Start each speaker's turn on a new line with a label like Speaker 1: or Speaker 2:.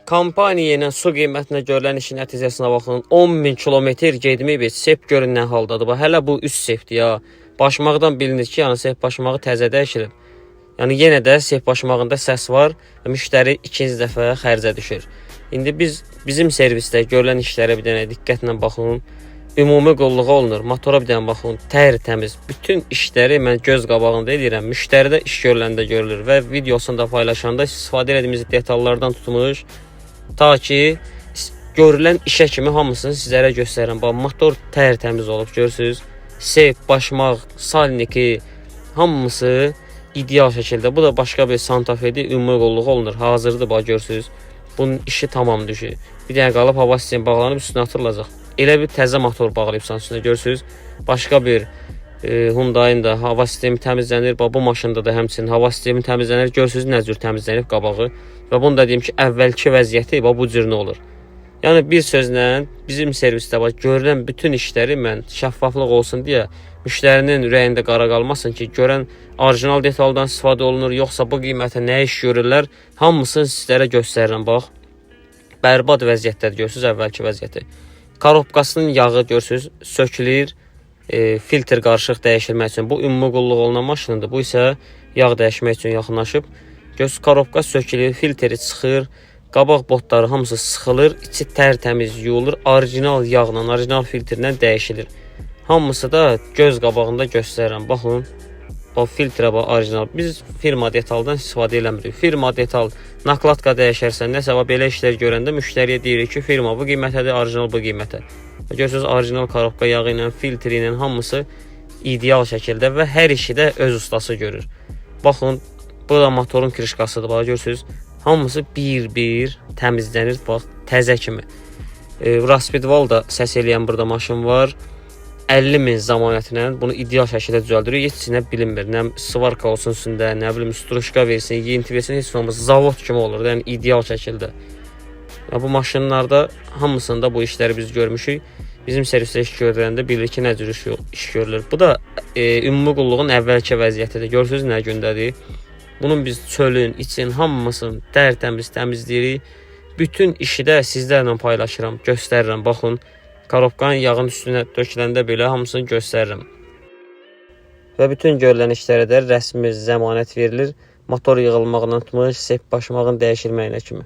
Speaker 1: Kampaniya ilə su qiymətinə görülən işin nəticəsinə baxın. 10.000 kilometr getməyib, sep görün nə haldadır. Hələ bu üst sepdir ya. Başmaqdan bilinir ki, yəni sep başmağı təzə dəyişilib. Yəni yenə də sep başmağında səs var. Müştəri ikinci dəfə xərcə düşür. İndi bizim servisdə görülən işlərə bir dənə diqqətlə baxın. Ümumi qulluğa olunur. Motora bir dənə baxın. Təmiz. Bütün işləri mən göz qabağında edirəm. Müştəridə iş görüləndə görülür və videosunu da paylaşanda istifadə etdiyimiz detallardan tutmuş ta ki görülən işə kimi hamısını sizlərə göstərirəm. Bax, motor təmiz olub, görürsüz. Sep, başmaq, salniki hamısı ideal şəkildə. Bu da başqa bir Santa Fe'dir. Ümumi qulluğa olunur. Hazırdır, bax, görürsüz. Bunun işi tamamdır ki. Bir dənə qalıb hava sistemi bağlanıb üstünə atılacaq. Elə bir təzə motor bağlayıbsan üstünə, görürsüz. Başqa bir Hyundai'nin da hava sistemi təmizlənir. Bu maşında da həmçinin hava sistemi təmizlənir. Görürsüz nə cür təmizlənib qabağı. Və bunu da deyim ki, əvvəlki vəziyyəti bu cür nə olur. Yəni bir sözlə bizim servisdə görülən bütün işləri mən şəffaflıq olsun deyə müştərinin ürəyində qara qalmasın ki, görən orijinal detaldan istifadə olunur, yoxsa bu qiymətə nə iş görürlər, hamısını sizlərə göstərirəm. Bax, bərbad vəziyyətdədir, görürsüz əvvəlki vəziyyəti. Korobkasının yağı görürsüz sökülür, filtr qarışıq dəyişilmək üçün. Bu ümumi qulluq olunan maşındır. Bu isə yağ dəyişmək üçün yaxınlaşıb. Göz korobka sökülür, filtri çıxır, qabaq botları hamısı sıxılır, içi tərtəmiz yuyulur, orijinal yağla, orijinal filtrlə dəyişilir. Hamısı da göz qabağında göstərirəm. Baxın, bax filtrə bax orijinal. Biz firma detaldan istifadə eləmirik. Firma detal, nakladka dəyişərsən, nəsə belə işlər görəndə müştəriyə deyirik ki, firma bu qiymətədir, orijinal bu qiymətə. Görürsünüz, orijinal korobka yağı ilə, filtri ilə hamısı ideal şəkildə və hər işi də öz ustası görür. Baxın, bu da motorun krişkasıdır, bax, görürsünüz. Hamısı bir-bir təmizlənir, bax, təzə kimi. Raspidval da səs eləyən burada maşın var. 50.000 zəmanətlə bunu ideal şəkildə düzəldirir. Heç nə bilinmir. Nə svarka olsun üstündə, nə bilim, struşka versin, yinti versin, heç olmaz. Zavod kimi olur, yəni ideal şəkildə. Bu maşınlarda hamısında bu işləri biz görmüşük. Bizim servisdə iş görüləndə bilir ki, nə cür iş görülür. Bu da ümumi qulluğun əvvəlki vəziyyətidir. Görürsünüz nə gündədir. Bunun biz çölün, için hamısını tərtəmiz təmizləyirik. Bütün işi də sizlərlə paylaşıram, göstərirəm. Baxın, korobkanın yağın üstünə döküləndə belə hamısını göstərirəm. Və bütün görülən işlərə də rəsmi zəmanət verilir. Motor yığılmağından tutmuş, sep başmağın dəyişilməyinə kimi.